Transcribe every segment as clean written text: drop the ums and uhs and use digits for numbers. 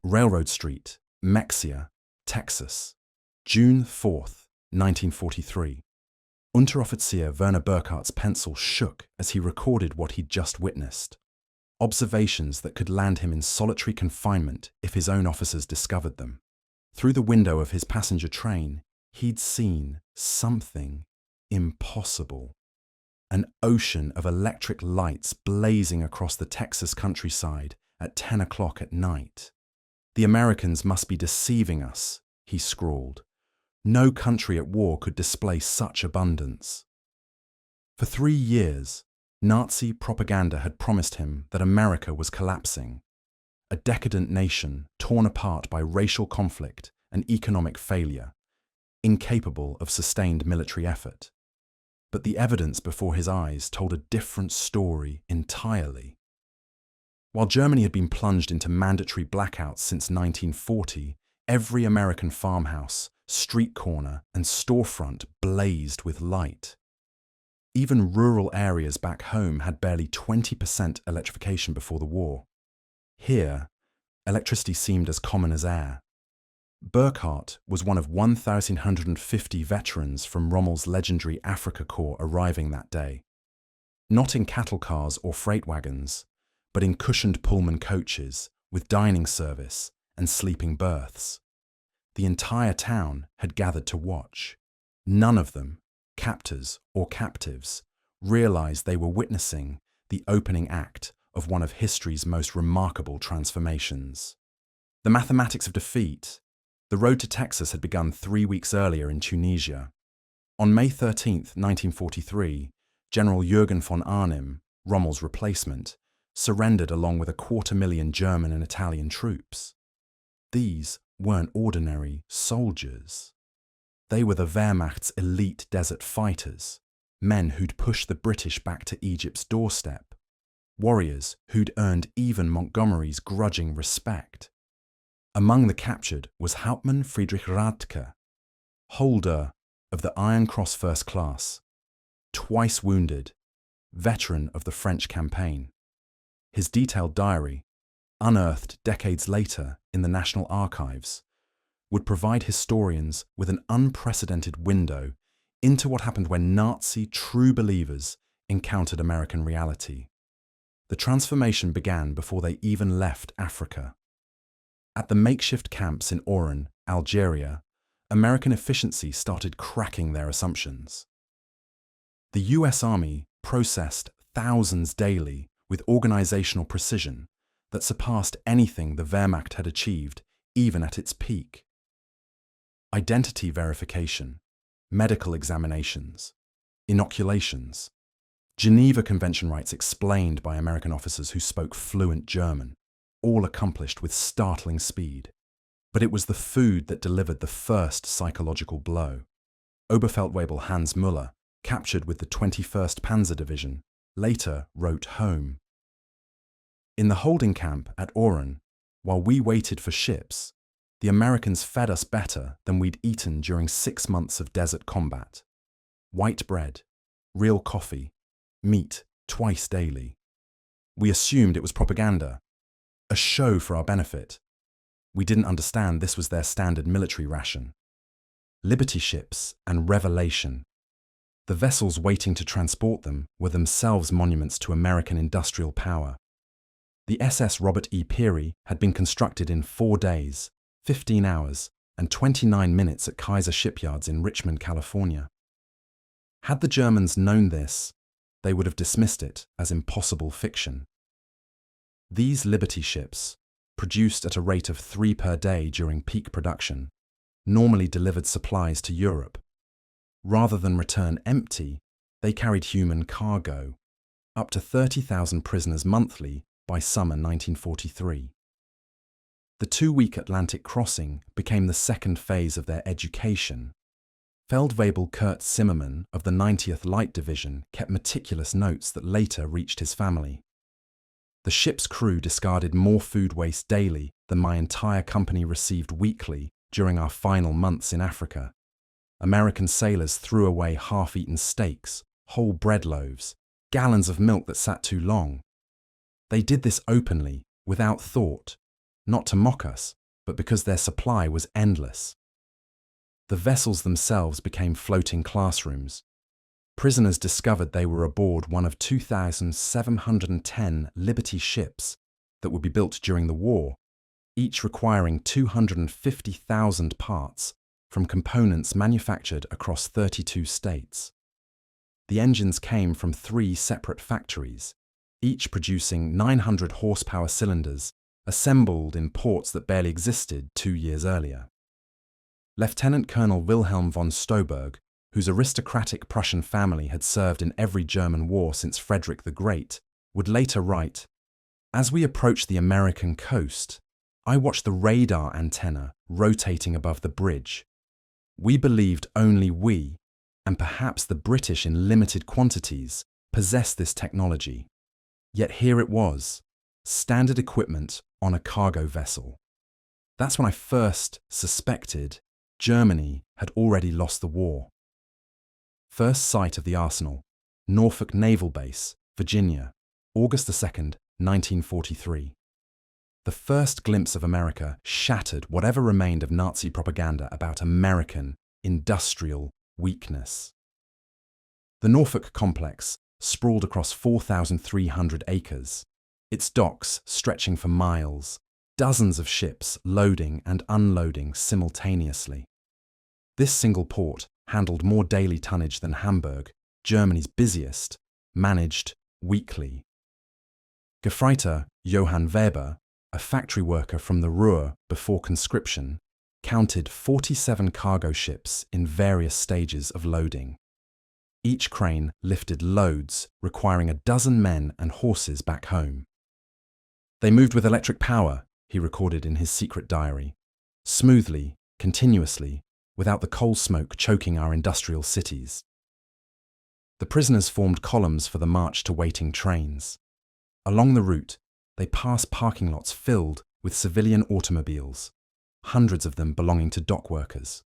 Railroad Street, Mexia, Texas, June 4th, 1943. Unteroffizier Werner Burkhardt's pencil shook as he recorded what he'd just witnessed. Observations that could land him in solitary confinement if his own officers discovered them. Through the window of his passenger train, he'd seen something impossible. An ocean of electric lights blazing across the Texas countryside at 10 o'clock at night. "The Americans must be deceiving us," he scrawled. "No country at war could display such abundance." For 3 years, Nazi propaganda had promised him that America was collapsing, a decadent nation torn apart by racial conflict and economic failure, incapable of sustained military effort. But the evidence before his eyes told a different story entirely. While Germany had been plunged into mandatory blackouts since 1940, every American farmhouse, street corner, and storefront blazed with light. Even rural areas back home had barely 20% electrification before the war. Here, electricity seemed as common as air. Burkhardt was one of 1,150 veterans from Rommel's legendary Afrika Korps arriving that day. Not in cattle cars or freight wagons, but in cushioned Pullman coaches with dining service and sleeping berths. The entire town had gathered to watch. None of them, captors or captives, realized they were witnessing the opening act of one of history's most remarkable transformations. The mathematics of defeat. The road to Texas had begun 3 weeks earlier in Tunisia. On May 13, 1943, General Jürgen von Arnim, Rommel's replacement, surrendered along with 250,000 German and Italian troops. These weren't ordinary soldiers. They were the Wehrmacht's elite desert fighters, men who'd pushed the British back to Egypt's doorstep, warriors who'd earned even Montgomery's grudging respect. Among the captured was Hauptmann Friedrich Radke, holder of the Iron Cross First Class, twice wounded, veteran of the French campaign. His detailed diary, unearthed decades later in the National Archives, would provide historians with an unprecedented window into what happened when Nazi true believers encountered American reality. The transformation began before they even left Africa. At the makeshift camps in Oran, Algeria, American efficiency started cracking their assumptions. The US Army processed thousands daily with organizational precision that surpassed anything the Wehrmacht had achieved, even at its peak. Identity verification, medical examinations, inoculations, Geneva Convention rights explained by American officers who spoke fluent German, all accomplished with startling speed. But it was the food that delivered the first psychological blow. Oberfeldwebel Hans Müller, captured with the 21st Panzer Division, later wrote home. "In the holding camp at Oran, while we waited for ships, the Americans fed us better than we'd eaten during 6 months of desert combat. White bread, real coffee, meat twice daily. We assumed it was propaganda, a show for our benefit. We didn't understand this was their standard military ration. Liberty ships and revelation. The vessels waiting to transport them were themselves monuments to American industrial power. The SS Robert E. Peary had been constructed in 4 days, 15 hours, and 29 minutes at Kaiser Shipyards in Richmond, California. Had the Germans known this, they would have dismissed it as impossible fiction. These Liberty ships, produced at a rate of 3 per day during peak production, normally delivered supplies to Europe. Rather than return empty, they carried human cargo, up to 30,000 prisoners monthly by summer 1943. The 2-week Atlantic crossing became the second phase of their education. Feldwebel Kurt Zimmermann of the 90th Light Division kept meticulous notes that later reached his family. The ship's crew discarded more food waste daily than my entire company received weekly during our final months in Africa. American sailors threw away half-eaten steaks, whole bread loaves, gallons of milk that sat too long. They did this openly, without thought, not to mock us, but because their supply was endless. The vessels themselves became floating classrooms. Prisoners discovered they were aboard one of 2,710 Liberty ships that would be built during the war, each requiring 250,000 parts from components manufactured across 32 states. The engines came from 3 separate factories, each producing 900 horsepower cylinders assembled in ports that barely existed 2 years earlier. Lieutenant Colonel Wilhelm von Stauberg, whose aristocratic Prussian family had served in every German war since Frederick the Great, would later write, "As we approached the American coast, I watched the radar antenna rotating above the bridge. We believed only we, and perhaps the British in limited quantities, possessed this technology. Yet here it was, standard equipment on a cargo vessel. That's when I first suspected Germany had already lost the war." First sight of the arsenal, Norfolk Naval Base, Virginia, August 2nd, 1943. The first glimpse of America shattered whatever remained of Nazi propaganda about American industrial weakness. The Norfolk complex sprawled across 4,300 acres, its docks stretching for miles, dozens of ships loading and unloading simultaneously. This single port handled more daily tonnage than Hamburg, Germany's busiest, managed weekly. Gefreiter Johann Weber, a factory worker from the Ruhr before conscription, counted 47 cargo ships in various stages of loading. Each crane lifted loads requiring a dozen men and horses back home. "They moved with electric power," he recorded in his secret diary, "smoothly, continuously, without the coal smoke choking our industrial cities." The prisoners formed columns for the march to waiting trains. Along the route, they passed parking lots filled with civilian automobiles, hundreds of them belonging to dock workers.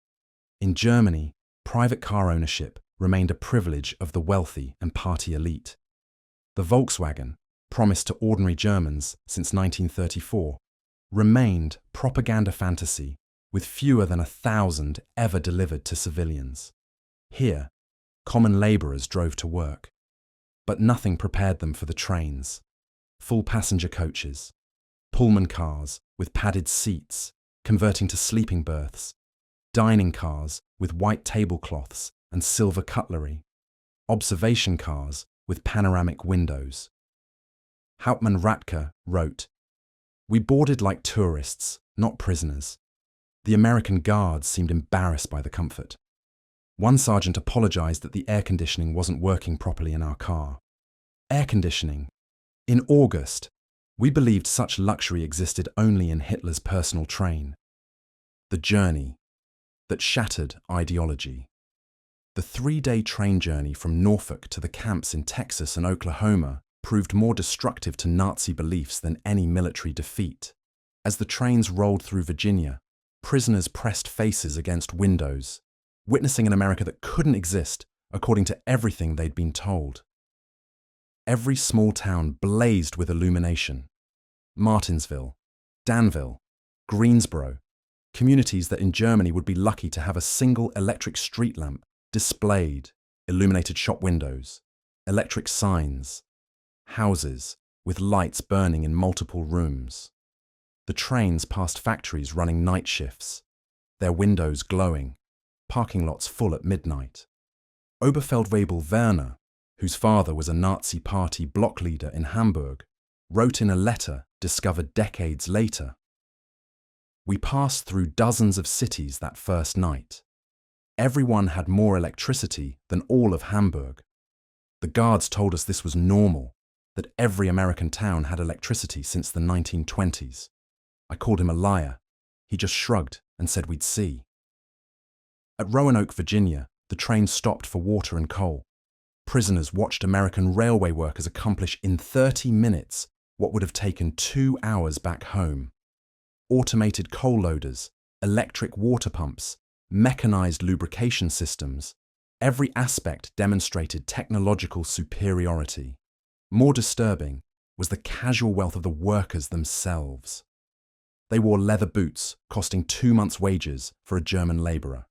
In Germany, private car ownership remained a privilege of the wealthy and party elite. The Volkswagen, promised to ordinary Germans since 1934, remained propaganda fantasy with fewer than 1,000 ever delivered to civilians. Here, common labourers drove to work, but nothing prepared them for the trains. Full passenger coaches, Pullman cars with padded seats converting to sleeping berths, dining cars with white tablecloths and silver cutlery, observation cars with panoramic windows. Hauptmann Ratke wrote, "We boarded like tourists, not prisoners. The American guards seemed embarrassed by the comfort. One sergeant apologized that the air conditioning wasn't working properly in our car. Air conditioning. In August, we believed such luxury existed only in Hitler's personal train. The journey that shattered ideology. The 3-day train journey from Norfolk to the camps in Texas and Oklahoma proved more destructive to Nazi beliefs than any military defeat. As the trains rolled through Virginia, prisoners pressed faces against windows, witnessing an America that couldn't exist according to everything they'd been told. Every small town blazed with illumination. Martinsville, Danville, Greensboro, communities that in Germany would be lucky to have a single electric street lamp displayed, illuminated shop windows, electric signs, houses with lights burning in multiple rooms. The trains passed factories running night shifts, their windows glowing, parking lots full at midnight. Oberfeldwebel Werner, whose father was a Nazi party block leader in Hamburg, wrote in a letter discovered decades later, "We passed through dozens of cities that first night. Everyone had more electricity than all of Hamburg. The guards told us this was normal, that every American town had electricity since the 1920s. I called him a liar. He just shrugged and said we'd see." At Roanoke, Virginia, the train stopped for water and coal. Prisoners watched American railway workers accomplish in 30 minutes what would have taken 2 hours back home. Automated coal loaders, electric water pumps, mechanized lubrication systems, every aspect demonstrated technological superiority. More disturbing was the casual wealth of the workers themselves. They wore leather boots, costing 2 months' wages for a German laborer.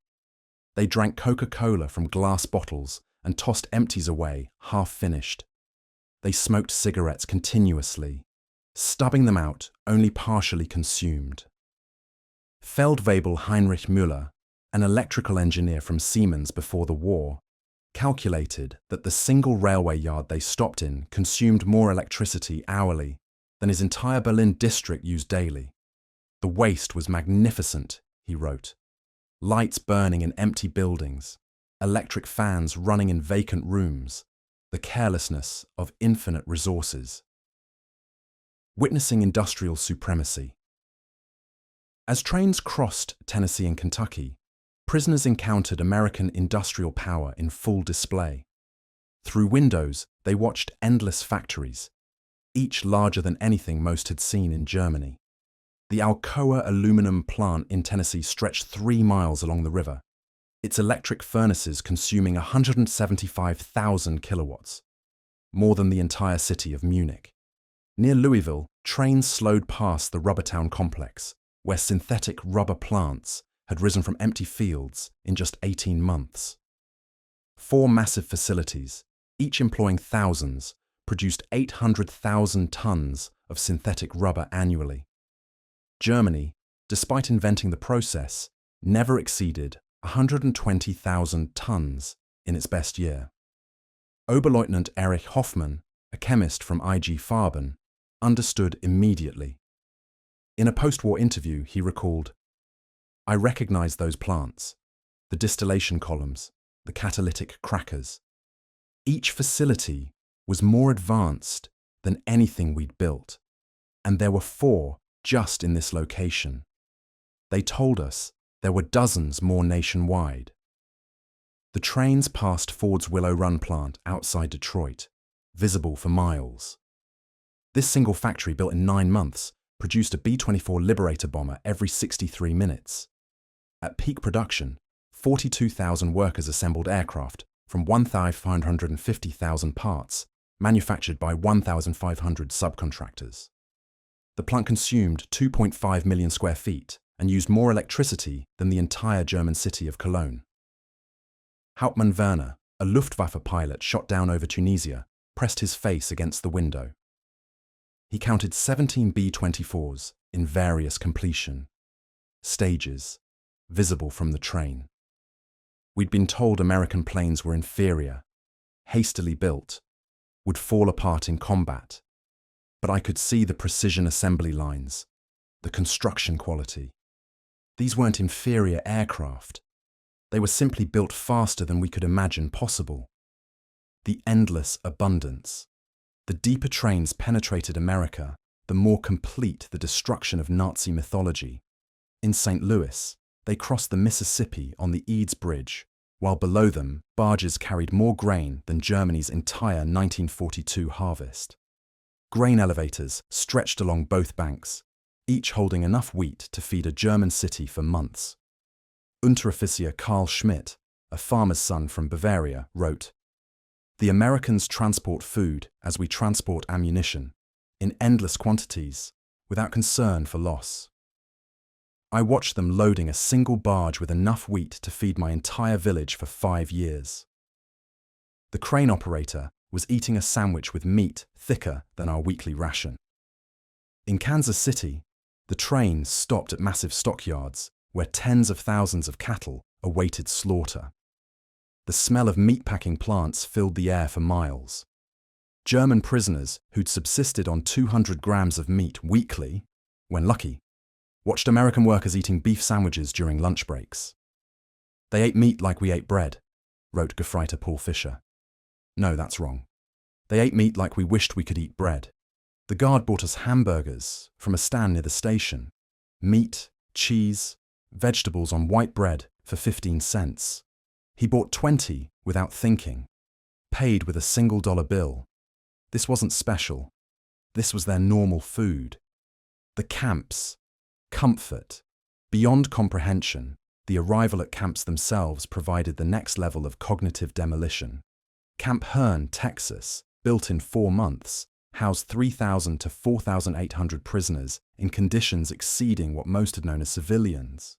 They drank Coca-Cola from glass bottles and tossed empties away, half-finished. They smoked cigarettes continuously, stubbing them out only partially consumed. Feldwebel Heinrich Müller, an electrical engineer from Siemens before the war, calculated that the single railway yard they stopped in consumed more electricity hourly than his entire Berlin district used daily. The waste was magnificent, he wrote. Lights burning in empty buildings, electric fans running in vacant rooms, the carelessness of infinite resources. Witnessing industrial supremacy. As trains crossed Tennessee and Kentucky, prisoners encountered American industrial power in full display. Through windows, they watched endless factories, each larger than anything most had seen in Germany. The Alcoa aluminum plant in Tennessee stretched 3 miles along the river, its electric furnaces consuming 175,000 kilowatts, more than the entire city of Munich. Near Louisville, trains slowed past the Rubbertown complex, where synthetic rubber plants had risen from empty fields in just 18 months. 4 massive facilities, each employing thousands, produced 800,000 tons of synthetic rubber annually. Germany, despite inventing the process, never exceeded 120,000 tons in its best year. Oberleutnant Erich Hoffmann, a chemist from IG Farben, understood immediately. In a post-war interview, he recalled, "I recognized those plants, the distillation columns, the catalytic crackers. Each facility was more advanced than anything we'd built, and there were 4 just in this location. They told us there were dozens more nationwide." The trains passed Ford's Willow Run plant outside Detroit, visible for miles. This single factory, built in 9 months, produced a B-24 Liberator bomber every 63 minutes. At peak production, 42,000 workers assembled aircraft from 1,550,000 parts, manufactured by 1,500 subcontractors. The plant consumed 2.5 million square feet and used more electricity than the entire German city of Cologne. Hauptmann Werner, a Luftwaffe pilot shot down over Tunisia, pressed his face against the window. He counted 17 B-24s in various completion stages, visible from the train. We'd been told American planes were inferior, hastily built, would fall apart in combat, but I could see the precision assembly lines, the construction quality. These weren't inferior aircraft. They were simply built faster than we could imagine possible. The endless abundance. The deeper trains penetrated America, the more complete the destruction of Nazi mythology. In St. Louis, they crossed the Mississippi on the Eads Bridge, while below them, barges carried more grain than Germany's entire 1942 harvest. Grain elevators stretched along both banks, each holding enough wheat to feed a German city for months. Unteroffizier Karl Schmidt, a farmer's son from Bavaria, wrote, "The Americans transport food as we transport ammunition, in endless quantities, without concern for loss. I watched them loading a single barge with enough wheat to feed my entire village for 5 years. The crane operator was eating a sandwich with meat thicker than our weekly ration." In Kansas City, the trains stopped at massive stockyards where tens of thousands of cattle awaited slaughter. The smell of meatpacking plants filled the air for miles. German prisoners who'd subsisted on 200 grams of meat weekly, when lucky, watched American workers eating beef sandwiches during lunch breaks. "They ate meat like we ate bread," wrote Gefreiter Paul Fischer. No, that's wrong. They ate meat like we wished we could eat bread. The guard bought us hamburgers from a stand near the station. Meat, cheese, vegetables on white bread for 15 cents. He bought 20 without thinking, paid with a single dollar bill. This wasn't special. This was their normal food. The camps, comfort, beyond comprehension, the arrival at camps themselves provided the next level of cognitive demolition. Camp Hearn, Texas, built in 4 months, housed 3,000 to 4,800 prisoners in conditions exceeding what most had known as civilians.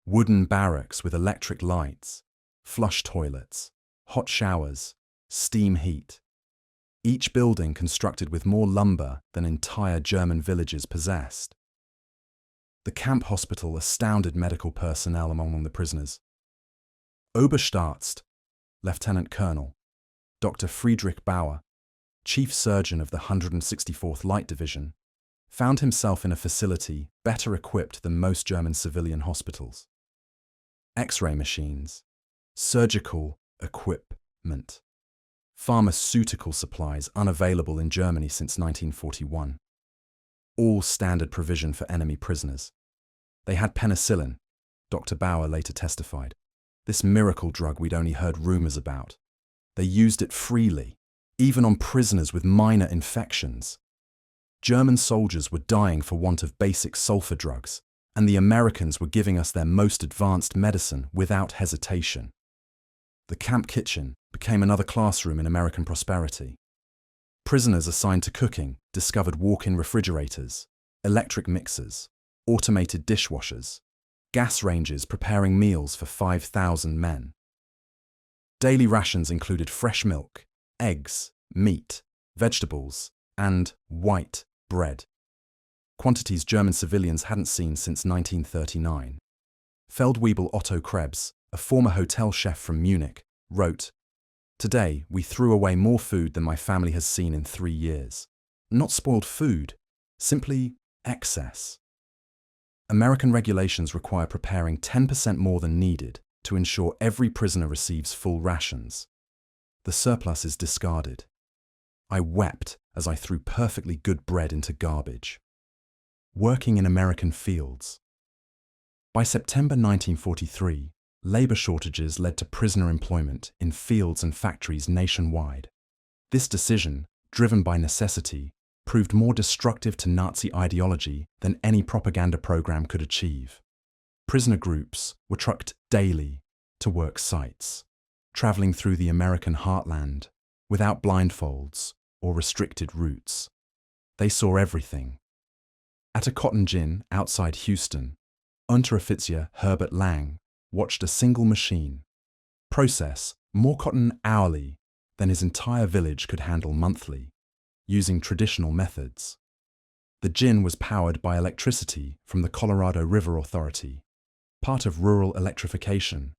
Wooden barracks with electric lights, flush toilets, hot showers, steam heat. Each building constructed with more lumber than entire German villages possessed. The camp hospital astounded medical personnel among the prisoners. Oberstarzt, Lieutenant Colonel, Dr. Friedrich Bauer, Chief Surgeon of the 164th Light Division, found himself in a facility better equipped than most German civilian hospitals. X-ray machines, surgical equipment, pharmaceutical supplies unavailable in Germany since 1941. All standard provision for enemy prisoners. They had penicillin, Dr. Bauer later testified. This miracle drug we'd only heard rumors about. They used it freely, even on prisoners with minor infections. German soldiers were dying for want of basic sulfur drugs, and the Americans were giving us their most advanced medicine without hesitation. The camp kitchen became another classroom in American prosperity. Prisoners assigned to cooking discovered walk-in refrigerators, electric mixers, automated dishwashers, gas ranges preparing meals for 5,000 men. Daily rations included fresh milk, eggs, meat, vegetables, and white bread. Quantities German civilians hadn't seen since 1939. Feldwebel Otto Krebs, a former hotel chef from Munich, wrote, "Today, we threw away more food than my family has seen in 3 years. Not spoiled food, simply excess." American regulations require preparing 10% more than needed to ensure every prisoner receives full rations. The surplus is discarded. I wept as I threw perfectly good bread into garbage. Working in American fields. By September 1943, labor shortages led to prisoner employment in fields and factories nationwide. This decision, driven by necessity, proved more destructive to Nazi ideology than any propaganda program could achieve. Prisoner groups were trucked daily to work sites, traveling through the American heartland without blindfolds or restricted routes. They saw everything. At a cotton gin outside Houston, Unteroffizier Herbert Lang watched a single machine process more cotton hourly than his entire village could handle monthly, using traditional methods. The gin was powered by electricity from the Colorado River Authority, part of rural electrification,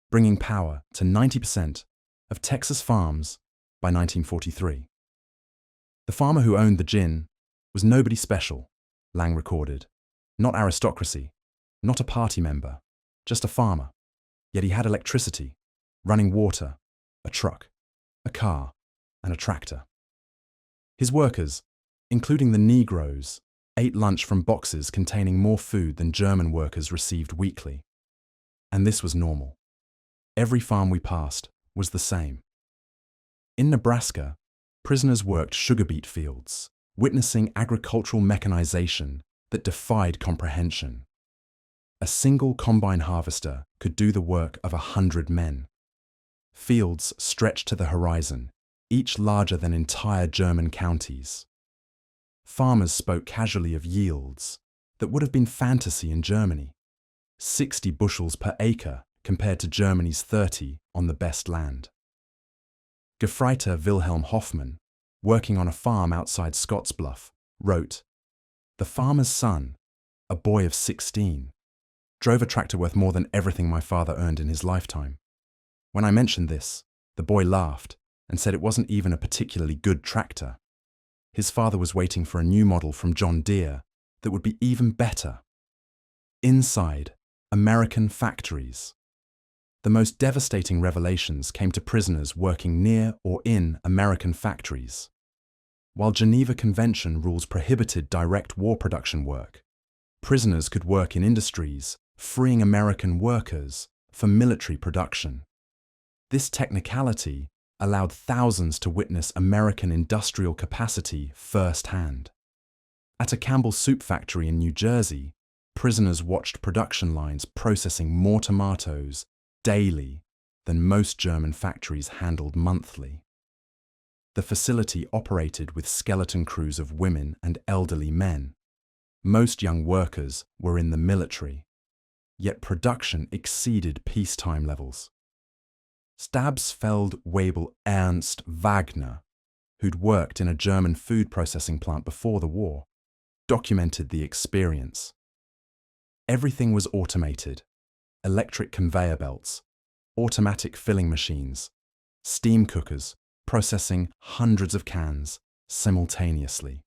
bringing power to 90% of Texas farms by 1943. The farmer who owned the gin was nobody special, Lang recorded. Not aristocracy, not a party member, just a farmer. Yet he had electricity, running water, a truck, a car, and a tractor. His workers, including the Negroes, ate lunch from boxes containing more food than German workers received weekly. And this was normal. Every farm we passed was the same. In Nebraska, prisoners worked sugar beet fields, witnessing agricultural mechanization that defied comprehension. A single combine harvester could do the work of 100 men. Fields stretched to the horizon, each larger than entire German counties. Farmers spoke casually of yields that would have been fantasy in Germany, 60 bushels per acre compared to Germany's 30 on the best land. Gefreiter Wilhelm Hoffmann, working on a farm outside Scottsbluff, wrote, "The farmer's son, a boy of 16, drove a tractor worth more than everything my father earned in his lifetime. When I mentioned this, the boy laughed and said it wasn't even a particularly good tractor. His father was waiting for a new model from John Deere that would be even better." Inside American factories. The most devastating revelations came to prisoners working near or in American factories. While Geneva Convention rules prohibited direct war production work, prisoners could work in industries, freeing American workers for military production. This technicality allowed thousands to witness American industrial capacity firsthand. At a Campbell soup factory in New Jersey, prisoners watched production lines processing more tomatoes daily than most German factories handled monthly. The facility operated with skeleton crews of women and elderly men. Most young workers were in the military, yet production exceeded peacetime levels. Stabsfeld Webel Ernst Wagner, who'd worked in a German food processing plant before the war, documented the experience. Everything was automated: electric conveyor belts, automatic filling machines, steam cookers processing hundreds of cans simultaneously.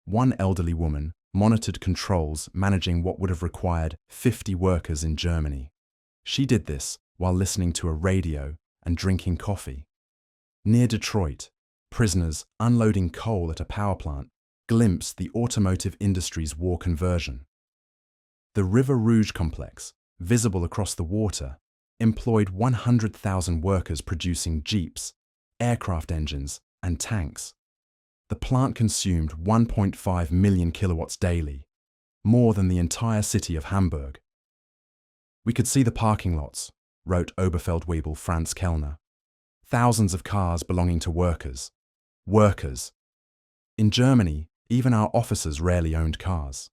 One elderly woman monitored controls managing what would have required 50 workers in Germany. She did this while listening to a radio and drinking coffee. Near Detroit, prisoners unloading coal at a power plant glimpsed the automotive industry's war conversion. The River Rouge complex, visible across the water, employed 100,000 workers producing jeeps, aircraft engines, and tanks. The plant consumed 1.5 million kilowatts daily, more than the entire city of Hamburg. "We could see the parking lots," wrote Oberfeldwebel Franz Kellner. "Thousands of cars belonging to workers. Workers. In Germany, even our officers rarely owned cars.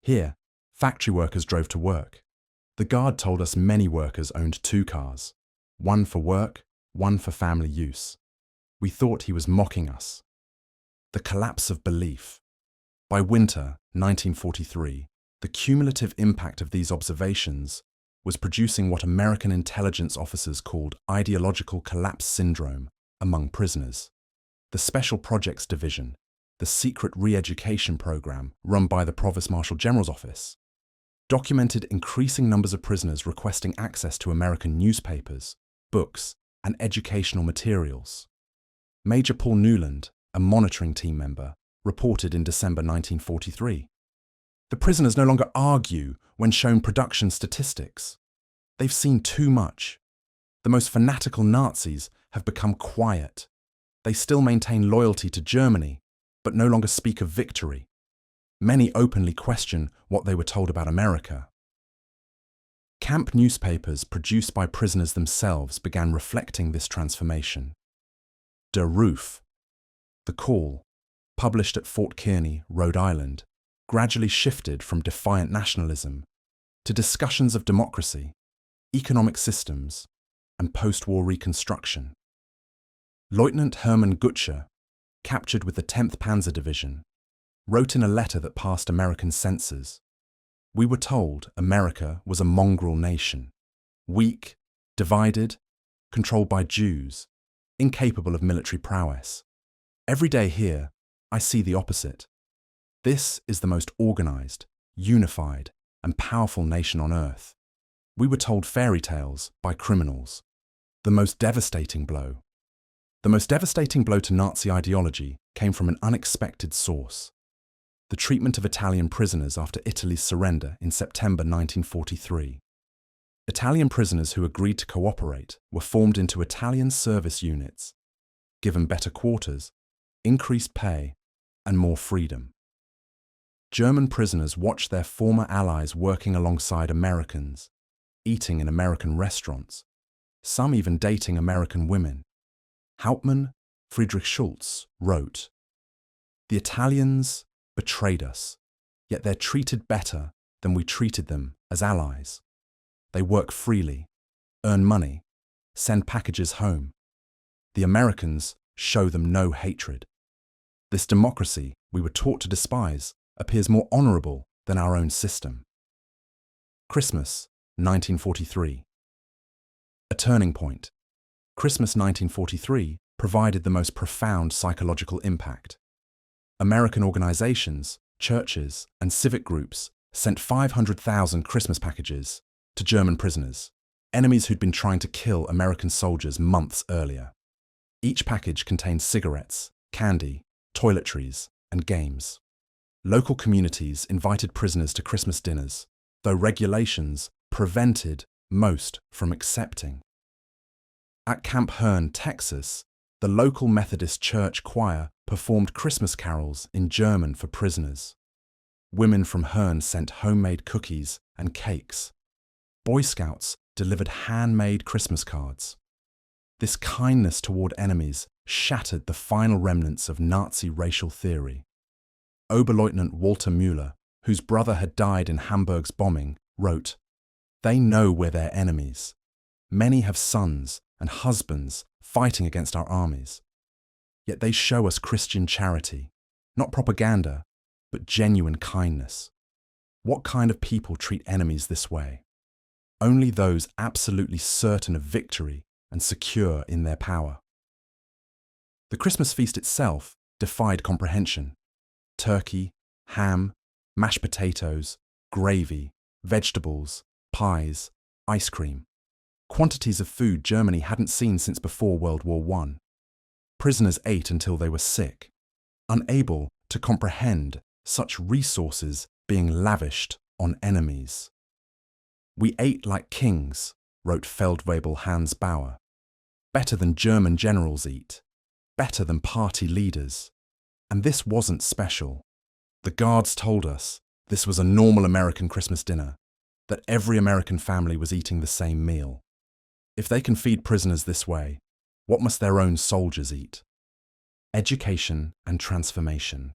Here, factory workers drove to work. The guard told us many workers owned 2 cars, one for work, one for family use. We thought he was mocking us." The collapse of belief. By winter 1943, the cumulative impact of these observations was producing what American intelligence officers called ideological collapse syndrome among prisoners. The Special Projects Division, the secret re-education program run by the Provost Marshal General's office, documented increasing numbers of prisoners requesting access to American newspapers, books, and educational materials. Major Paul Newland, a monitoring team member, reported in December 1943. "The prisoners no longer argue when shown production statistics. They've seen too much. The most fanatical Nazis have become quiet. They still maintain loyalty to Germany, but no longer speak of victory. Many openly question what they were told about America." Camp newspapers produced by prisoners themselves began reflecting this transformation. Der Ruf, the Call, published at Fort Kearny, Rhode Island, gradually shifted from defiant nationalism to discussions of democracy, economic systems, and post-war reconstruction. Lieutenant Hermann Gutscher, captured with the 10th Panzer Division, wrote in a letter that passed American censors, "We were told America was a mongrel nation, weak, divided, controlled by Jews, incapable of military prowess. Every day here, I see the opposite. This is the most organized, unified, and powerful nation on earth. We were told fairy tales by criminals. The most devastating blow. The most devastating blow to Nazi ideology came from an unexpected source: the treatment of Italian prisoners after Italy's surrender in September 1943. Italian prisoners who agreed to cooperate were formed into Italian service units, given better quarters, increased pay, and more freedom. German prisoners watched their former allies working alongside Americans, eating in American restaurants, some even dating American women. Hauptmann Friedrich Schulz wrote, "The Italians betrayed us, yet they're treated better than we treated them as allies. They work freely, earn money, send packages home. The Americans show them no hatred. This democracy we were taught to despise appears more honorable than our own system." Christmas, 1943. A turning point. Christmas 1943 provided the most profound psychological impact. American organizations, churches, and civic groups sent 500,000 Christmas packages to German prisoners, enemies who'd been trying to kill American soldiers months earlier. Each package contained cigarettes, candy, toiletries, and games. Local communities invited prisoners to Christmas dinners, though regulations prevented most from accepting. At Camp Hearn, Texas, the local Methodist church choir performed Christmas carols in German for prisoners. Women from Hearn sent homemade cookies and cakes. Boy Scouts delivered handmade Christmas cards. This kindness toward enemies shattered the final remnants of Nazi racial theory. Oberleutnant Walter Müller, whose brother had died in Hamburg's bombing, wrote, "They know we're their enemies. Many have sons and husbands fighting against our armies. Yet they show us Christian charity, not propaganda, but genuine kindness. What kind of people treat enemies this way? Only those absolutely certain of victory and secure in their power." The Christmas feast itself defied comprehension. Turkey, ham, mashed potatoes, gravy, vegetables, pies, ice cream. Quantities of food Germany hadn't seen since before World War I. Prisoners ate until they were sick, unable to comprehend such resources being lavished on enemies. "We ate like kings," wrote Feldwebel Hans Bauer. "Better than German generals eat, better than party leaders. And this wasn't special. The guards told us this was a normal American Christmas dinner, that every American family was eating the same meal. If they can feed prisoners this way, what must their own soldiers eat?" Education and transformation.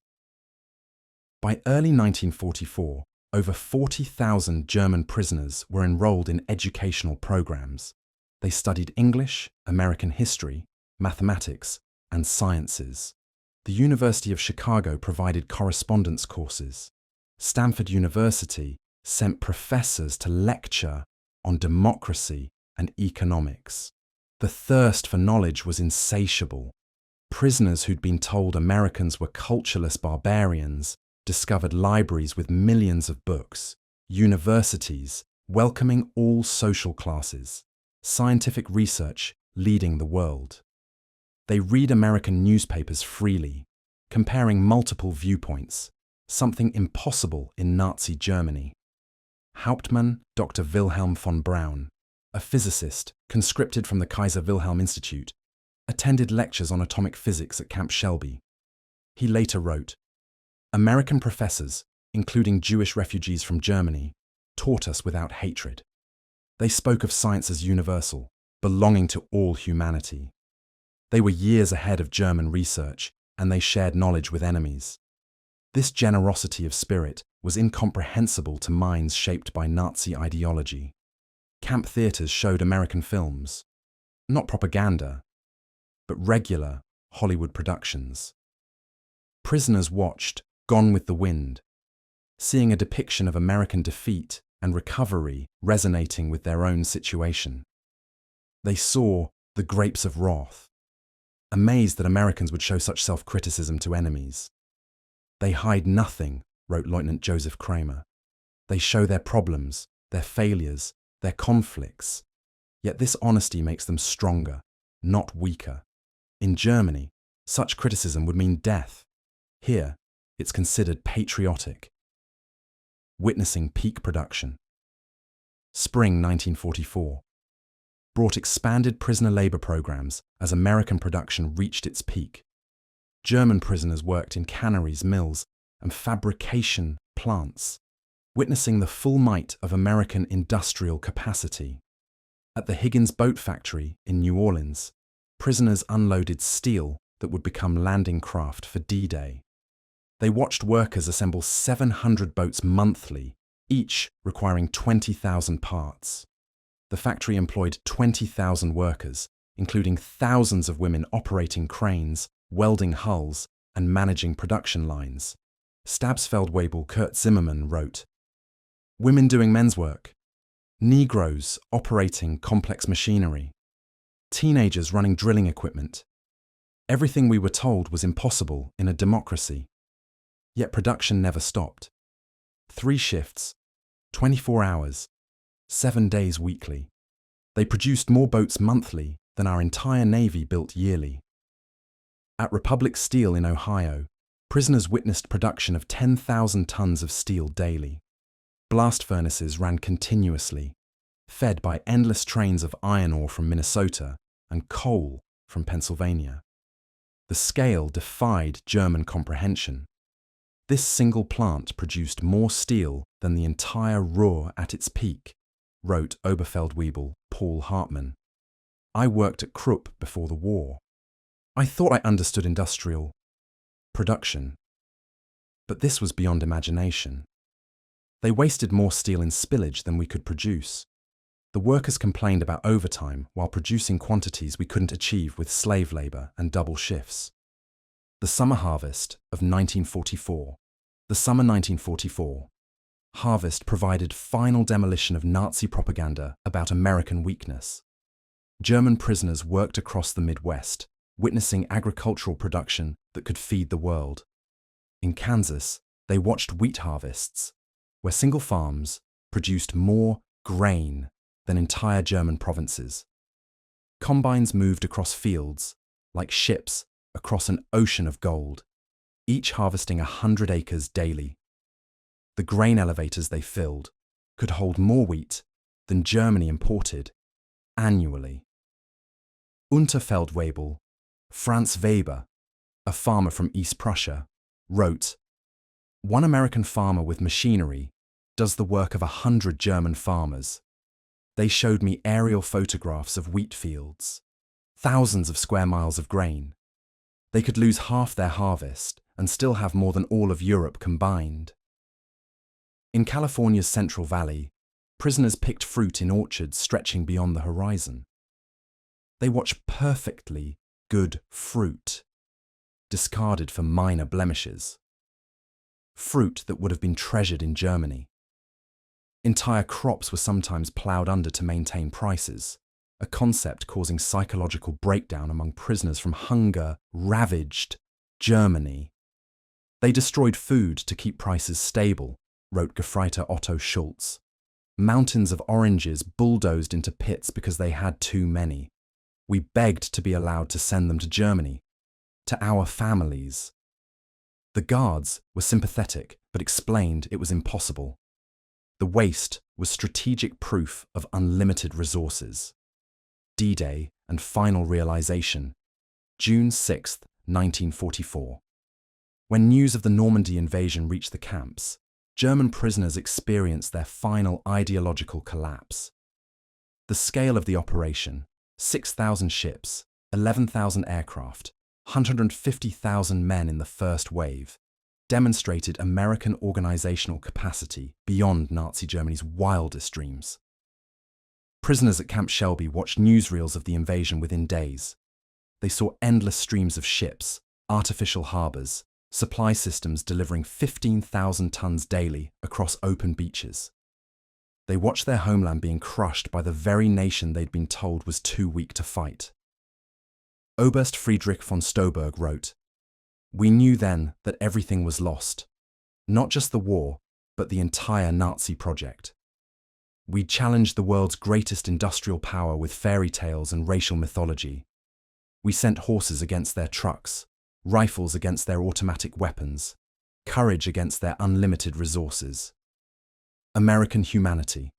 By early 1944, over 40,000 German prisoners were enrolled in educational programs. They studied English, American history, mathematics, and sciences. The University of Chicago provided correspondence courses. Stanford University sent professors to lecture on democracy and economics. The thirst for knowledge was insatiable. Prisoners who'd been told Americans were cultureless barbarians discovered libraries with millions of books, universities welcoming all social classes, scientific research leading the world. They read American newspapers freely, comparing multiple viewpoints, something impossible in Nazi Germany. Hauptmann Dr. Wilhelm von Braun, a physicist conscripted from the Kaiser Wilhelm Institute, attended lectures on atomic physics at Camp Shelby. He later wrote, "American professors, including Jewish refugees from Germany, taught us without hatred. They spoke of science as universal, belonging to all humanity. They were years ahead of German research, and they shared knowledge with enemies. This generosity of spirit was incomprehensible to minds shaped by Nazi ideology. Camp theaters showed American films, not propaganda, but regular Hollywood productions. Prisoners watched Gone with the Wind, seeing a depiction of American defeat and recovery resonating with their own situation. They saw The Grapes of Wrath, amazed that Americans would show such self-criticism to enemies. They hide nothing, wrote Lieutenant Joseph Kramer. They show their problems, their failures, their conflicts. Yet this honesty makes them stronger, not weaker. In Germany, such criticism would mean death. Here, it's considered patriotic. Witnessing peak production. Spring 1944 brought expanded prisoner labor programs as American production reached its peak. German prisoners worked in canneries, mills, and fabrication plants, witnessing the full might of American industrial capacity. At the Higgins Boat Factory in New Orleans, prisoners unloaded steel that would become landing craft for D-Day. They watched workers assemble 700 boats monthly, each requiring 20,000 parts. The factory employed 20,000 workers, including thousands of women operating cranes, welding hulls, and managing production lines. Stabsfeldwebel Kurt Zimmermann wrote, "Women doing men's work, Negroes operating complex machinery, teenagers running drilling equipment. Everything we were told was impossible in a democracy. Yet production never stopped. 3 shifts, 24 hours, 7 days weekly. They produced more boats monthly than our entire Navy built yearly." At Republic Steel in Ohio, prisoners witnessed production of 10,000 tons of steel daily. Blast furnaces ran continuously, fed by endless trains of iron ore from Minnesota and coal from Pennsylvania. The scale defied German comprehension. This single plant produced more steel than the entire Ruhr at its peak, wrote Oberfeldwebel Paul Hartmann. I worked at Krupp before the war. I thought I understood industrial production. But this was beyond imagination. They wasted more steel in spillage than we could produce. The workers complained about overtime while producing quantities we couldn't achieve with slave labour and double shifts. The summer harvest of 1944. The summer 1944 harvest provided final demolition of Nazi propaganda about American weakness. German prisoners worked across the Midwest, witnessing agricultural production that could feed the world. In Kansas, they watched wheat harvests, where single farms produced more grain than entire German provinces. Combines moved across fields, like ships across an ocean of gold, each harvesting 100 acres daily. The grain elevators they filled could hold more wheat than Germany imported annually. Unterfeldwebel, Franz Weber, a farmer from East Prussia, wrote, "One American farmer with machinery does the work of 100 German farmers. They showed me aerial photographs of wheat fields, thousands of square miles of grain. They could lose half their harvest and still have more than all of Europe combined." In California's Central Valley, prisoners picked fruit in orchards stretching beyond the horizon. They watched perfectly good fruit, discarded for minor blemishes. Fruit that would have been treasured in Germany. Entire crops were sometimes ploughed under to maintain prices, a concept causing psychological breakdown among prisoners from hunger-ravaged Germany. They destroyed food to keep prices stable, wrote Gefreiter Otto Schulz. Mountains of oranges bulldozed into pits because they had too many. We begged to be allowed to send them to Germany, to our families. The guards were sympathetic, but explained it was impossible. The waste was strategic proof of unlimited resources. D-Day and final realization, June 6, 1944. When news of the Normandy invasion reached the camps, German prisoners experienced their final ideological collapse. The scale of the operation, 6,000 ships, 11,000 aircraft, 150,000 men in the first wave, demonstrated American organizational capacity beyond Nazi Germany's wildest dreams. Prisoners at Camp Shelby watched newsreels of the invasion within days. They saw endless streams of ships, artificial harbors, supply systems delivering 15,000 tons daily across open beaches. They watched their homeland being crushed by the very nation they'd been told was too weak to fight. Oberst Friedrich von Stauberg wrote, "We knew then that everything was lost, not just the war, but the entire Nazi project. We challenged the world's greatest industrial power with fairy tales and racial mythology. We sent horses against their trucks, rifles against their automatic weapons, courage against their unlimited resources." American humanity.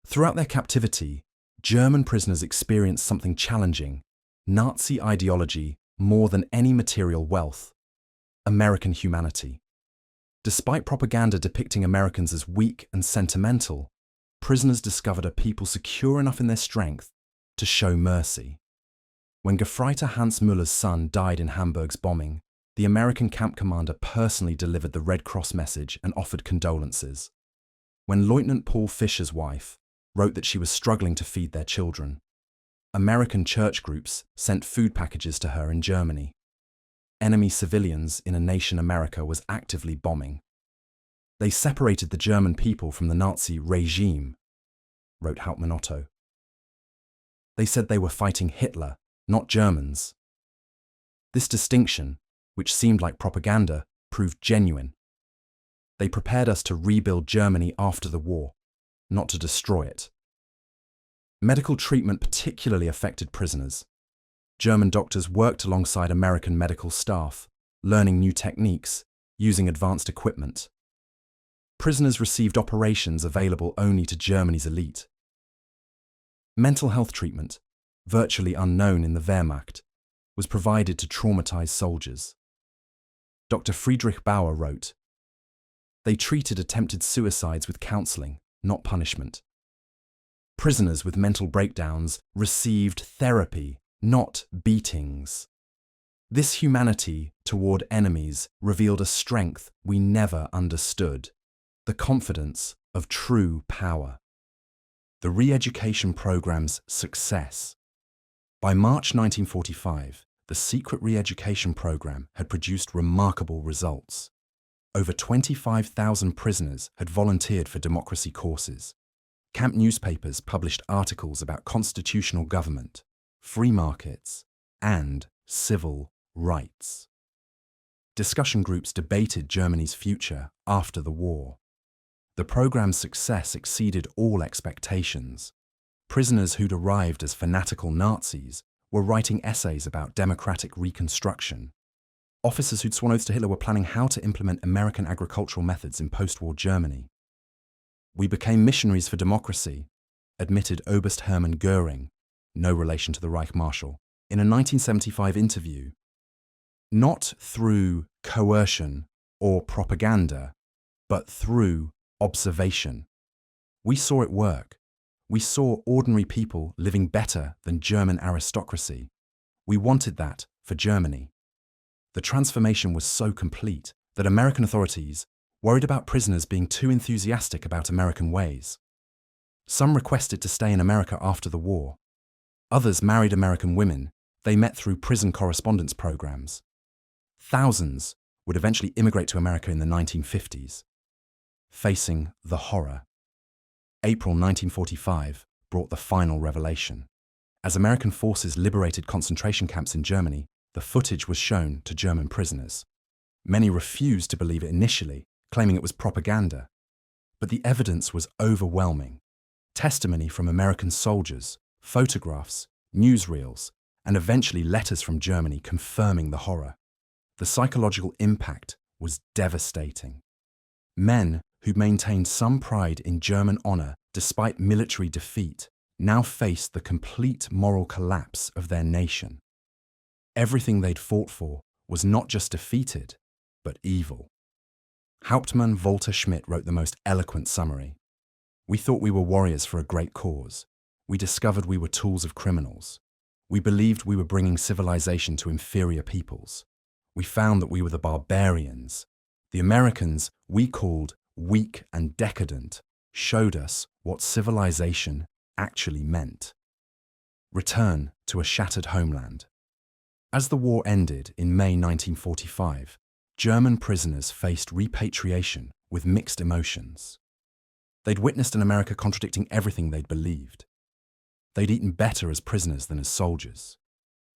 Throughout their captivity, German prisoners experienced something challenging: Nazi ideology more than any material wealth. American humanity. Despite propaganda depicting Americans as weak and sentimental, prisoners discovered a people secure enough in their strength to show mercy. When Gefreiter Hans Müller's son died in Hamburg's bombing, the American camp commander personally delivered the Red Cross message and offered condolences. When Lieutenant Paul Fischer's wife wrote that she was struggling to feed their children, American church groups sent food packages to her in Germany. Enemy civilians in a nation America was actively bombing. They separated the German people from the Nazi regime, wrote Hauptmann Otto. They said they were fighting Hitler, not Germans. This distinction, which seemed like propaganda, proved genuine. They prepared us to rebuild Germany after the war, not to destroy it. Medical treatment particularly affected prisoners. German doctors worked alongside American medical staff, learning new techniques, using advanced equipment. Prisoners received operations available only to Germany's elite. Mental health treatment, virtually unknown in the Wehrmacht, was provided to traumatized soldiers. Dr. Friedrich Bauer wrote, "They treated attempted suicides with counseling, not punishment. Prisoners with mental breakdowns received therapy, not beatings. This humanity toward enemies revealed a strength we never understood, the confidence of true power. The re-education program's success. By March 1945, the secret re-education program had produced remarkable results. Over 25,000 prisoners had volunteered for democracy courses. Camp newspapers published articles about constitutional government, free markets, and civil rights. Discussion groups debated Germany's future after the war. The program's success exceeded all expectations. Prisoners who'd arrived as fanatical Nazis were writing essays about democratic reconstruction. Officers who'd sworn oaths to Hitler were planning how to implement American agricultural methods in post-war Germany. "We became missionaries for democracy," admitted Oberst Hermann Göring, no relation to the Reich Marshal, in a 1975 interview. "Not through coercion or propaganda, but through observation. We saw it work. We saw ordinary people living better than German aristocracy. We wanted that for Germany." The transformation was so complete that American authorities worried about prisoners being too enthusiastic about American ways. Some requested to stay in America after the war. Others married American women they met through prison correspondence programs. Thousands would eventually immigrate to America in the 1950s. Facing the horror. April 1945 brought the final revelation. As American forces liberated concentration camps in Germany, the footage was shown to German prisoners. Many refused to believe it initially, claiming it was propaganda. But the evidence was overwhelming. Testimony from American soldiers, photographs, newsreels, and eventually letters from Germany confirming the horror. The psychological impact was devastating. Men who maintained some pride in German honor despite military defeat now faced the complete moral collapse of their nation. Everything they'd fought for was not just defeated, but evil. Hauptmann Walter Schmidt wrote the most eloquent summary. "We thought we were warriors for a great cause. We discovered we were tools of criminals. We believed we were bringing civilization to inferior peoples. We found that we were the barbarians. The Americans we called weak and decadent showed us what civilization actually meant." Return to a shattered homeland. As the war ended in May 1945, German prisoners faced repatriation with mixed emotions. They'd witnessed an America contradicting everything they'd believed. They'd eaten better as prisoners than as soldiers.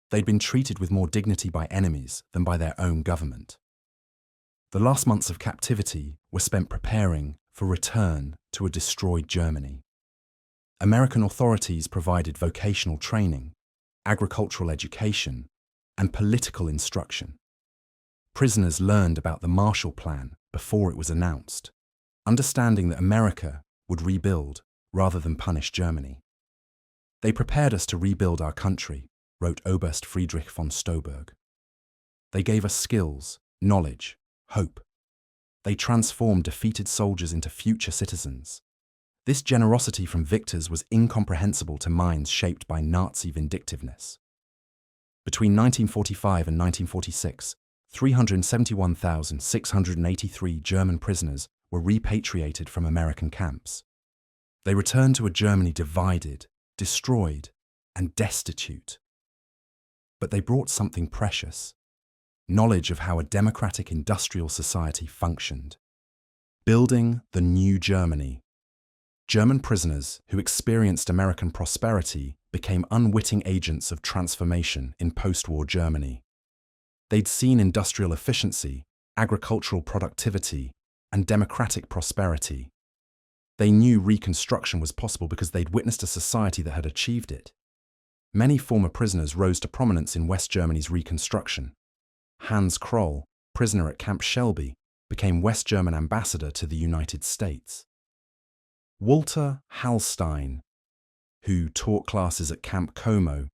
They'd been treated with more dignity by enemies than by their own government. The last months of captivity were spent preparing for return to a destroyed Germany. American authorities provided vocational training, agricultural education, and political instruction. Prisoners learned about the Marshall Plan before it was announced, understanding that America would rebuild rather than punish Germany. "They prepared us to rebuild our country," wrote Oberst Friedrich von Stauberg. "They gave us skills, knowledge, hope. They transformed defeated soldiers into future citizens. This generosity from victors was incomprehensible to minds shaped by Nazi vindictiveness." Between 1945 and 1946, 371,683 German prisoners were repatriated from American camps. They returned to a Germany divided, destroyed, and destitute. But they brought something precious: knowledge of how a democratic industrial society functioned. Building the new Germany. German prisoners who experienced American prosperity became unwitting agents of transformation in post-war Germany. They'd seen industrial efficiency, agricultural productivity, and democratic prosperity. They knew reconstruction was possible because they'd witnessed a society that had achieved it. Many former prisoners rose to prominence in West Germany's reconstruction. Hans Kroll, prisoner at Camp Shelby, became West German ambassador to the United States. Walter Hallstein, who taught classes at Camp Como,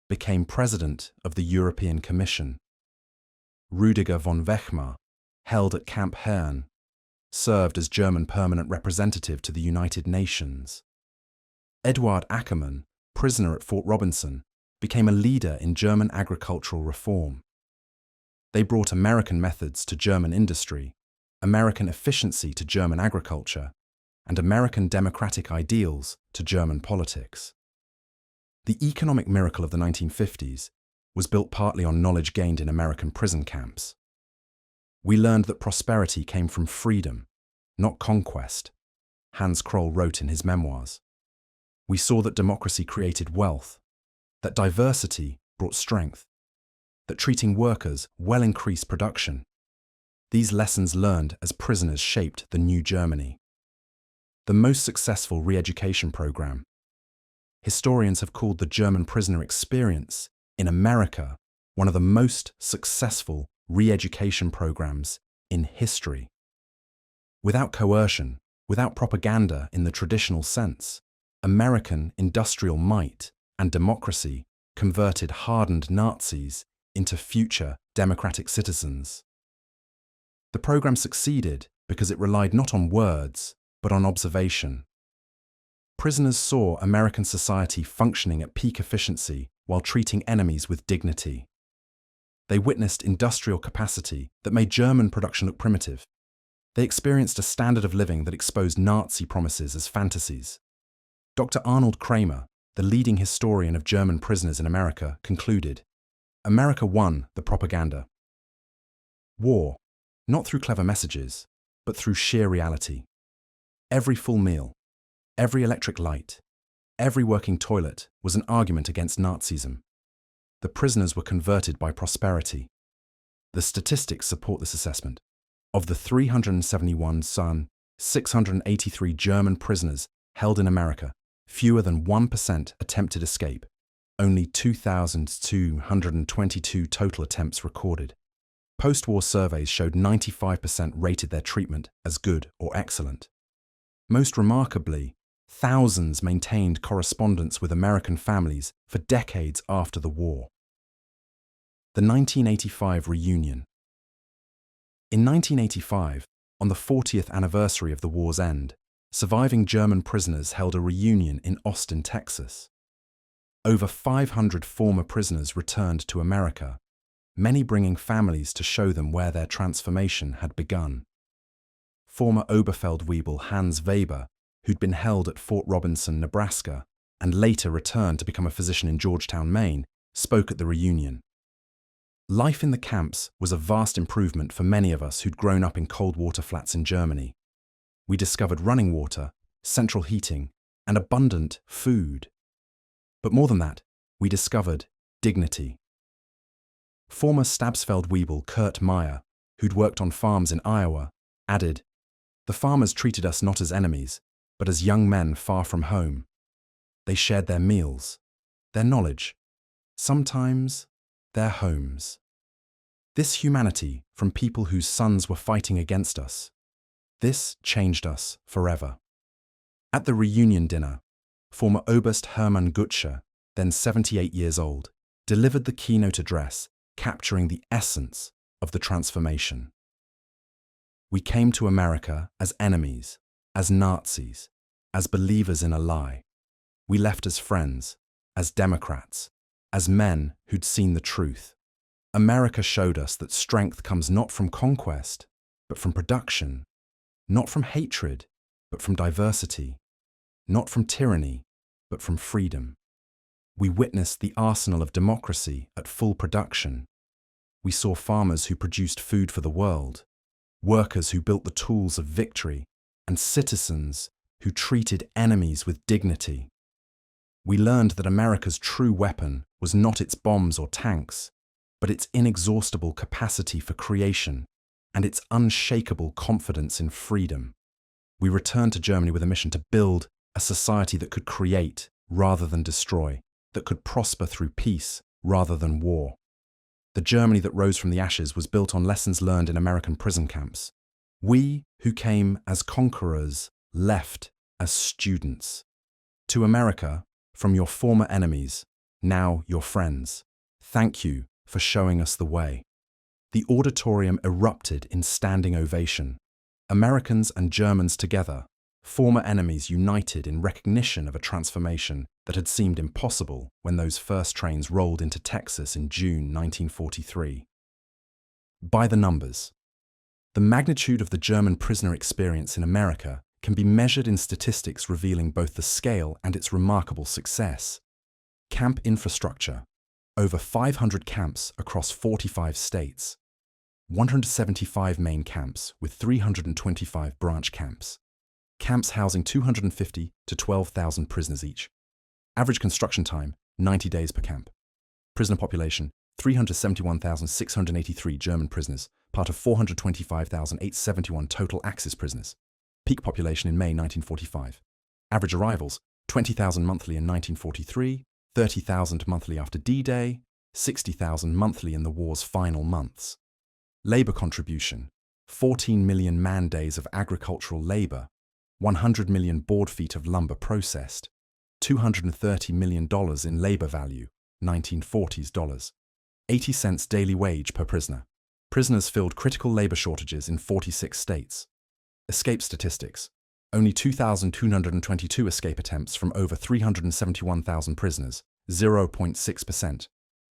became president of the European Commission. Rüdiger von Wechmar, held at Camp Herne, served as German permanent representative to the United Nations. Eduard Ackermann, prisoner at Fort Robinson, became a leader in German agricultural reform. They brought American methods to German industry, American efficiency to German agriculture, and American democratic ideals to German politics. The economic miracle of the 1950s was built partly on knowledge gained in American prison camps. We learned that prosperity came from freedom, not conquest, Hans Kroll wrote in his memoirs. We saw that democracy created wealth, that diversity brought strength, that treating workers well increased production. These lessons learned as prisoners shaped the new Germany. The most successful re-education program. Historians have called the German prisoner experience in America one of the most successful re-education programs in history. Without coercion, without propaganda in the traditional sense, American industrial might and democracy converted hardened Nazis into future democratic citizens. The program succeeded because it relied not on words, but on observation. Prisoners saw American society functioning at peak efficiency while treating enemies with dignity. They witnessed industrial capacity that made German production look primitive. They experienced a standard of living that exposed Nazi promises as fantasies. Dr. Arnold Kramer, the leading historian of German prisoners in America, concluded, America won the propaganda. War, not through clever messages, but through sheer reality. Every full meal, every electric light, every working toilet was an argument against Nazism. The prisoners were converted by prosperity. The statistics support this assessment. Of the 371 683 German prisoners held in America, fewer than 1% attempted escape. Only 2,222 total attempts recorded. Post-war surveys showed 95% rated their treatment as good or excellent. Most remarkably, thousands maintained correspondence with American families for decades after the war. The 1985 reunion. In 1985, on the 40th anniversary of the war's end, surviving German prisoners held a reunion in Austin, Texas. Over 500 former prisoners returned to America, many bringing families to show them where their transformation had begun. Former Oberfeldwebel Hans Weber, who'd been held at Fort Robinson, Nebraska, and later returned to become a physician in Georgetown, Maine, spoke at the reunion. Life in the camps was a vast improvement for many of us who'd grown up in cold water flats in Germany. We discovered running water, central heating, and abundant food. But more than that, we discovered dignity. Former Stabsfeldwebel Kurt Meyer, who'd worked on farms in Iowa, added, "The farmers treated us not as enemies, but as young men far from home. They shared their meals, their knowledge, sometimes their homes. This humanity from people whose sons were fighting against us, this changed us forever." At the reunion dinner, former Oberst Hermann Gutscher, then 78 years old, delivered the keynote address capturing the essence of the transformation. We came to America as enemies, as Nazis, as believers in a lie. We left as friends, as Democrats, as men who'd seen the truth. America showed us that strength comes not from conquest, but from production, not from hatred, but from diversity, not from tyranny, but from freedom. We witnessed the arsenal of democracy at full production. We saw farmers who produced food for the world, workers who built the tools of victory, and citizens who treated enemies with dignity. We learned that America's true weapon was not its bombs or tanks, but its inexhaustible capacity for creation and its unshakable confidence in freedom. We returned to Germany with a mission to build a society that could create rather than destroy, that could prosper through peace rather than war. The Germany that rose from the ashes was built on lessons learned in American prison camps. We who came as conquerors left as students. To America, from your former enemies, now your friends, thank you for showing us the way. The auditorium erupted in standing ovation. Americans and Germans together Former enemies united in recognition of a transformation that had seemed impossible when those first trains rolled into Texas in June 1943. By the numbers. The magnitude of the German prisoner experience in America can be measured in statistics revealing both the scale and its remarkable success. Camp infrastructure. Over 500 camps across 45 states. 175 main camps with 325 branch camps. Camps housing 250 to 12,000 prisoners each. Average construction time, 90 days per camp. Prisoner population, 371,683 German prisoners, part of 425,871 total Axis prisoners. Peak population in May 1945. Average arrivals, 20,000 monthly in 1943, 30,000 monthly after D-Day, 60,000 monthly in the war's final months. Labour contribution, 14 million man-days of agricultural labour, 100 million board feet of lumber processed, $230 million in labour value, 1940s dollars, 80 cents daily wage per prisoner. Prisoners filled critical labour shortages in 46 states. Escape statistics. Only 2,222 escape attempts from over 371,000 prisoners, 0.6%.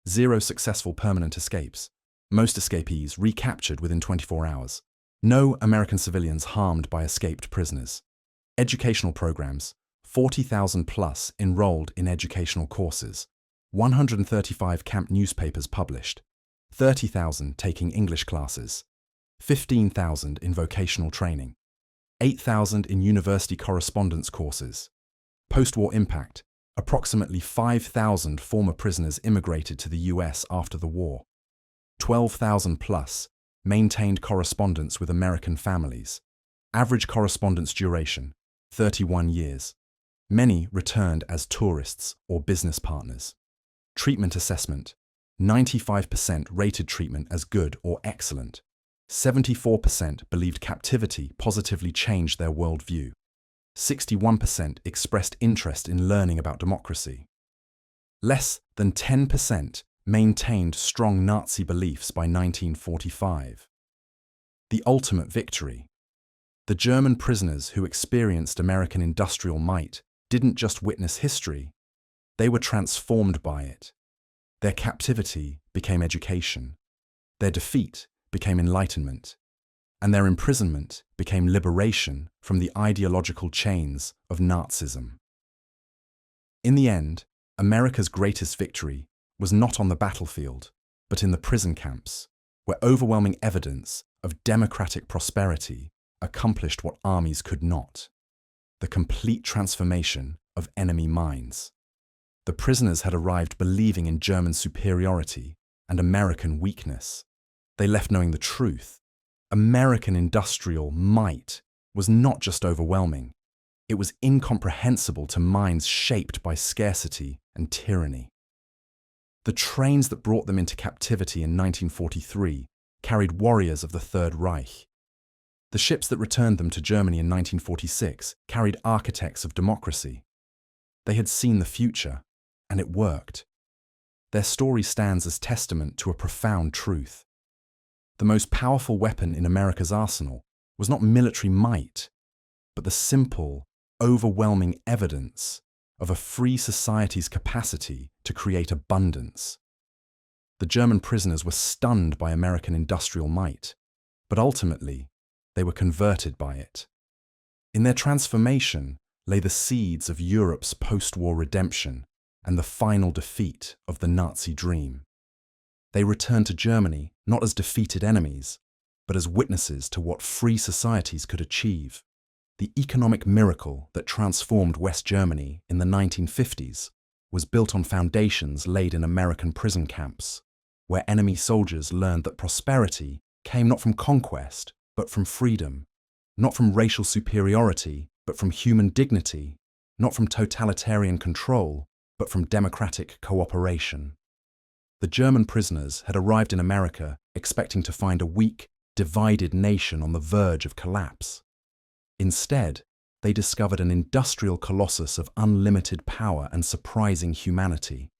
0 successful permanent escapes. Most escapees recaptured within 24 hours. No American civilians harmed by escaped prisoners. Educational programs. 40,000 plus enrolled in educational courses. 135 camp newspapers published. 30,000 taking English classes. 15,000 in vocational training. 8,000 in university correspondence courses. Post-war impact. Approximately 5,000 former prisoners immigrated to the US after the war. 12,000 plus maintained correspondence with American families. Average correspondence duration, 31 years. Many returned as tourists or business partners. Treatment assessment. 95% rated treatment as good or excellent. 74% believed captivity positively changed their worldview. 61% expressed interest in learning about democracy. Less than 10% maintained strong Nazi beliefs by 1945. The ultimate victory. The German prisoners who experienced American industrial might didn't just witness history, they were transformed by it. Their captivity became education. Their defeat became enlightenment, and their imprisonment became liberation from the ideological chains of Nazism. In the end, America's greatest victory was not on the battlefield, but in the prison camps, where overwhelming evidence of democratic prosperity accomplished what armies could not: the complete transformation of enemy minds. The prisoners had arrived believing in German superiority and American weakness. They left knowing the truth. American industrial might was not just overwhelming, it was incomprehensible to minds shaped by scarcity and tyranny. The trains that brought them into captivity in 1943 carried warriors of the Third Reich. The ships that returned them to Germany in 1946 carried architects of democracy. They had seen the future, and it worked. Their story stands as testament to a profound truth. The most powerful weapon in America's arsenal was not military might, but the simple, overwhelming evidence of a free society's capacity to create abundance. The German prisoners were stunned by American industrial might, but ultimately, they were converted by it. In their transformation lay the seeds of Europe's post-war redemption and the final defeat of the Nazi dream. They returned to Germany not as defeated enemies, but as witnesses to what free societies could achieve. The economic miracle that transformed West Germany in the 1950s was built on foundations laid in American prison camps, where enemy soldiers learned that prosperity came not from conquest, but from freedom, not from racial superiority, but from human dignity, not from totalitarian control, but from democratic cooperation. The German prisoners had arrived in America expecting to find a weak, divided nation on the verge of collapse. Instead, they discovered an industrial colossus of unlimited power and surprising humanity.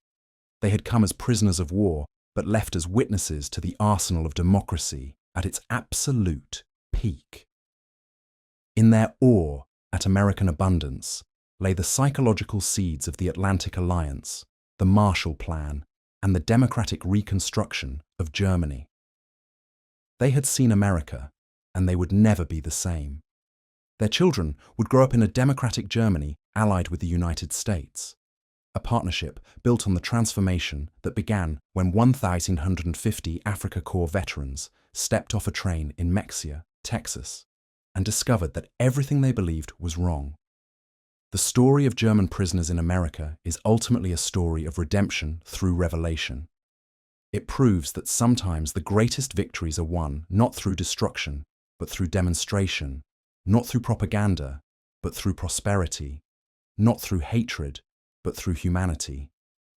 They had come as prisoners of war, but left as witnesses to the arsenal of democracy at its absolute peak. In their awe, at American abundance lay the psychological seeds of the Atlantic Alliance, the Marshall Plan, and the democratic reconstruction of Germany. They had seen America, and they would never be the same. Their children would grow up in a democratic Germany allied with the United States, a partnership built on the transformation that began when 1,150 Africa Corps veterans stepped off a train in Mexia, Texas, and discovered that everything they believed was wrong. The story of German prisoners in America is ultimately a story of redemption through revelation. It proves that sometimes the greatest victories are won not through destruction, but through demonstration, not through propaganda, but through prosperity, not through hatred, but through humanity.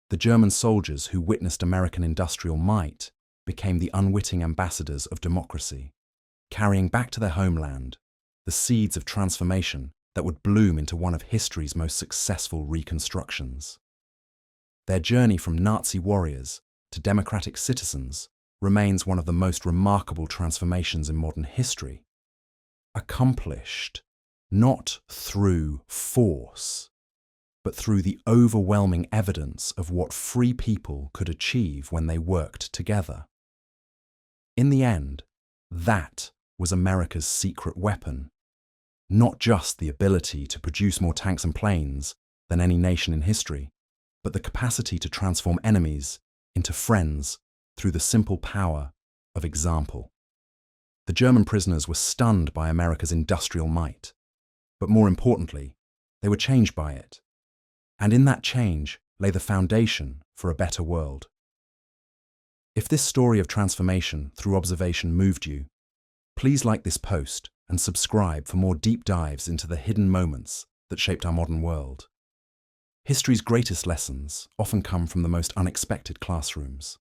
The German soldiers who witnessed American industrial might became the unwitting ambassadors of democracy, carrying back to their homeland the seeds of transformation that would bloom into one of history's most successful reconstructions. Their journey from Nazi warriors to democratic citizens remains one of the most remarkable transformations in modern history, accomplished not through force, but through the overwhelming evidence of what free people could achieve when they worked together. In the end, that was America's secret weapon. Not just the ability to produce more tanks and planes than any nation in history, but the capacity to transform enemies into friends through the simple power of example. The German prisoners were stunned by America's industrial might, but more importantly, they were changed by it. And in that change lay the foundation for a better world. If this story of transformation through observation moved you, please like this post and subscribe for more deep dives into the hidden moments that shaped our modern world. History's greatest lessons often come from the most unexpected classrooms.